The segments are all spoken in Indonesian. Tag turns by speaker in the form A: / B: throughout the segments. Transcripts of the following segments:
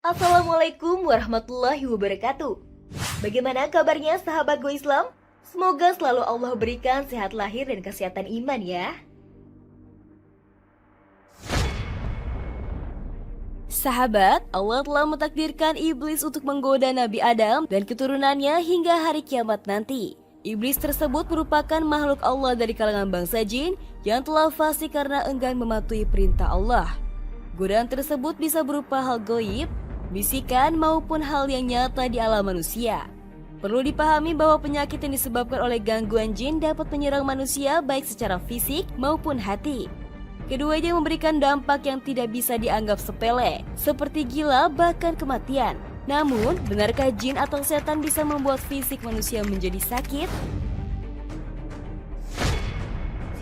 A: Assalamualaikum warahmatullahi wabarakatuh. Bagaimana kabarnya sahabat Go Islam? Semoga selalu Allah berikan sehat lahir dan kesehatan iman ya. Sahabat, Allah telah mentakdirkan iblis untuk menggoda Nabi Adam dan keturunannya hingga hari kiamat nanti. Iblis tersebut merupakan makhluk Allah dari kalangan bangsa jin yang telah fasik karena enggan mematuhi perintah Allah. Godaan tersebut bisa berupa hal goib, bisikan maupun hal yang nyata di alam manusia. Perlu dipahami bahwa penyakit yang disebabkan oleh gangguan jin dapat menyerang manusia baik secara fisik maupun hati. Keduanya memberikan dampak yang tidak bisa dianggap sepele, seperti gila bahkan kematian. Namun, benarkah jin atau setan bisa membuat fisik manusia menjadi sakit?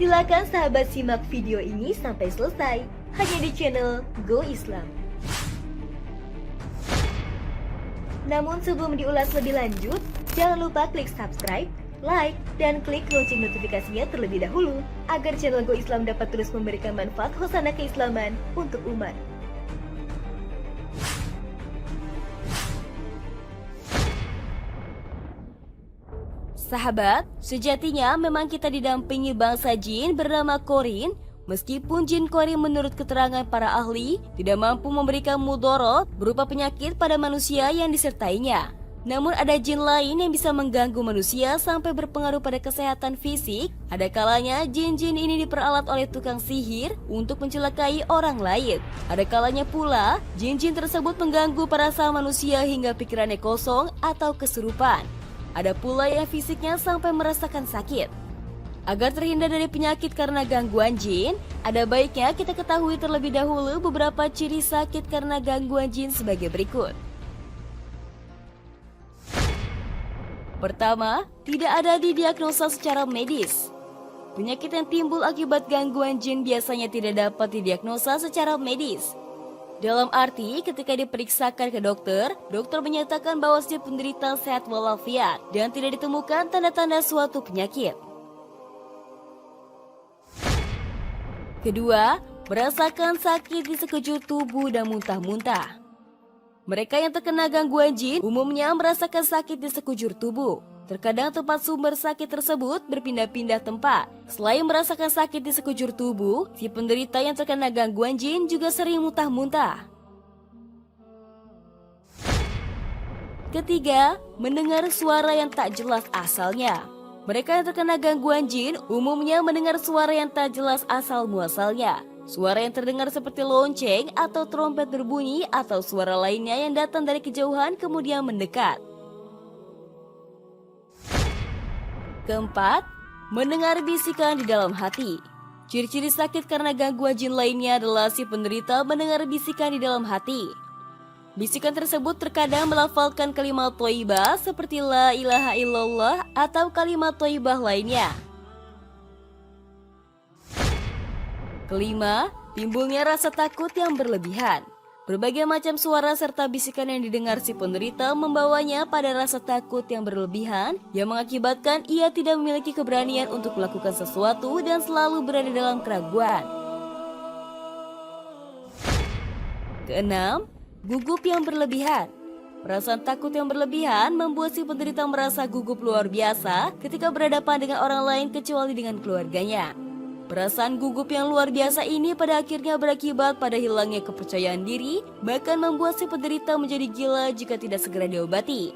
A: Silakan sahabat simak video ini sampai selesai, hanya di channel Go Islam. Namun sebelum diulas lebih lanjut, jangan lupa klik subscribe, like, dan klik lonceng notifikasinya terlebih dahulu agar channel Go Islam dapat terus memberikan manfaat khosana keislaman untuk umat. Sahabat, sejatinya memang kita didampingi bangsa jin bernama Qorin. Meskipun jin Qorin menurut keterangan para ahli tidak mampu memberikan mudorot berupa penyakit pada manusia yang disertainya. Namun ada jin lain yang bisa mengganggu manusia sampai berpengaruh pada kesehatan fisik. Ada kalanya jin-jin ini diperalat oleh tukang sihir untuk mencelakai orang lain. Ada kalanya pula jin-jin tersebut mengganggu perasaan manusia hingga pikirannya kosong atau kesurupan. Ada pula yang fisiknya sampai merasakan sakit. Agar terhindar dari penyakit karena gangguan jin, ada baiknya kita ketahui terlebih dahulu beberapa ciri sakit karena gangguan jin sebagai berikut. Pertama, tidak ada didiagnosa secara medis. Penyakit yang timbul akibat gangguan jin biasanya tidak dapat didiagnosa secara medis. Dalam arti, ketika diperiksakan ke dokter, dokter menyatakan bahwa si penderita sehat walafiat dan tidak ditemukan tanda-tanda suatu penyakit. Kedua, merasakan sakit di sekujur tubuh dan muntah-muntah. Mereka yang terkena gangguan jin umumnya merasakan sakit di sekujur tubuh. Terkadang tempat sumber sakit tersebut berpindah-pindah tempat. Selain merasakan sakit di sekujur tubuh, si penderita yang terkena gangguan jin juga sering muntah-muntah. Ketiga, mendengar suara yang tak jelas asalnya. Mereka yang terkena gangguan jin umumnya mendengar suara yang tak jelas asal-muasalnya. Suara yang terdengar seperti lonceng atau trompet berbunyi atau suara lainnya yang datang dari kejauhan kemudian mendekat. Keempat, mendengar bisikan di dalam hati. Ciri-ciri sakit karena gangguan jin lainnya adalah si penderita mendengar bisikan di dalam hati. Bisikan tersebut terkadang melafalkan kalimat thayyibah seperti la ilaha illallah atau kalimat thayyibah lainnya. Kelima, timbulnya rasa takut yang berlebihan. Berbagai macam suara serta bisikan yang didengar si penderita membawanya pada rasa takut yang berlebihan yang mengakibatkan ia tidak memiliki keberanian untuk melakukan sesuatu dan selalu berada dalam keraguan. Keenam, gugup yang berlebihan. Perasaan takut yang berlebihan membuat si penderita merasa gugup luar biasa ketika berhadapan dengan orang lain kecuali dengan keluarganya. Perasaan gugup yang luar biasa ini pada akhirnya berakibat pada hilangnya kepercayaan diri, bahkan membuat si penderita menjadi gila jika tidak segera diobati.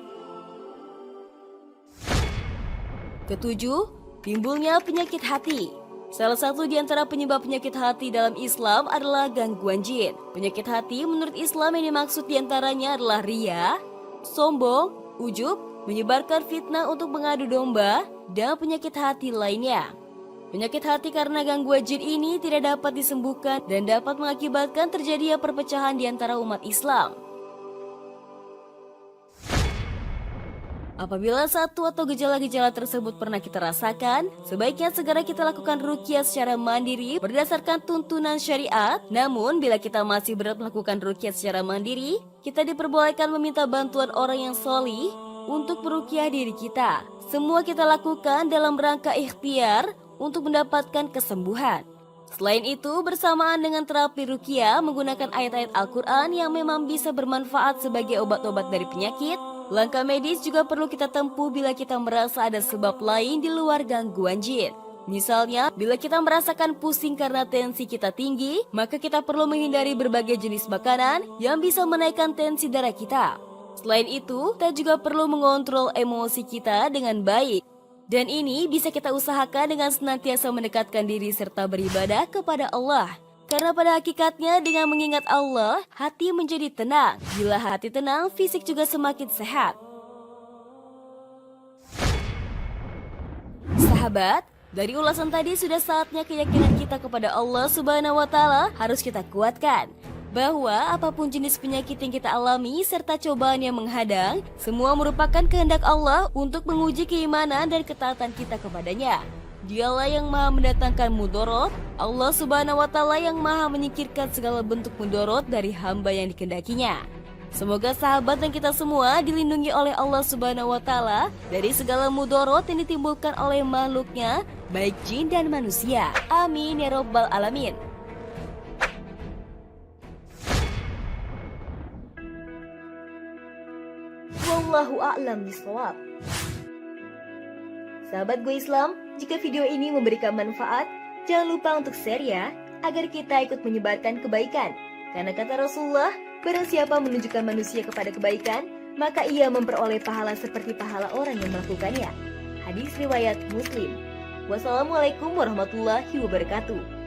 A: Ketujuh, timbulnya penyakit hati. Salah satu di antara penyebab penyakit hati dalam Islam adalah gangguan jin. Penyakit hati menurut Islam yang dimaksud diantaranya adalah riya, sombong, ujub, menyebarkan fitnah untuk mengadu domba, dan penyakit hati lainnya. Penyakit hati karena gangguan jin ini tidak dapat disembuhkan dan dapat mengakibatkan terjadinya perpecahan di antara umat Islam. Apabila satu atau gejala-gejala tersebut pernah kita rasakan, sebaiknya segera kita lakukan ruqyah secara mandiri berdasarkan tuntunan syariat. Namun, bila kita masih berat melakukan ruqyah secara mandiri, kita diperbolehkan meminta bantuan orang yang sholih untuk meruqyah diri kita. Semua kita lakukan dalam rangka ikhtiar untuk mendapatkan kesembuhan. Selain itu, bersamaan dengan terapi ruqyah menggunakan ayat-ayat Al-Quran yang memang bisa bermanfaat sebagai obat-obat dari penyakit, langkah medis juga perlu kita tempuh bila kita merasa ada sebab lain di luar gangguan jin. Misalnya, bila kita merasakan pusing karena tensi kita tinggi, maka kita perlu menghindari berbagai jenis makanan yang bisa menaikkan tensi darah kita. Selain itu, kita juga perlu mengontrol emosi kita dengan baik. Dan ini bisa kita usahakan dengan senantiasa mendekatkan diri serta beribadah kepada Allah. Karena pada hakikatnya dengan mengingat Allah, hati menjadi tenang. Bila hati tenang, fisik juga semakin sehat. Sahabat, dari ulasan tadi sudah saatnya keyakinan kita kepada Allah Subhanahu wa Ta'ala harus kita kuatkan. Bahwa apapun jenis penyakit yang kita alami serta cobaan yang menghadang, semua merupakan kehendak Allah untuk menguji keimanan dan ketaatan kita kepadanya. Dialah yang maha mendatangkan mudorot, Allah Subhanahu wa Ta'ala yang maha menyingkirkan segala bentuk mudorot dari hamba yang dikendakinya. Semoga sahabat dan kita semua dilindungi oleh Allah Subhanahu wa Ta'ala dari segala mudorot yang ditimbulkan oleh makhluknya, baik jin dan manusia. Amin ya Rabbal Alamin. Wallahu a'lam bishawab. Sahabat Go Islam, jika video ini memberikan manfaat, jangan lupa untuk share ya, agar kita ikut menyebarkan kebaikan. Karena kata Rasulullah, barang siapa menunjukkan manusia kepada kebaikan, maka ia memperoleh pahala seperti pahala orang yang melakukannya. Hadis riwayat Muslim. Wassalamualaikum warahmatullahi wabarakatuh.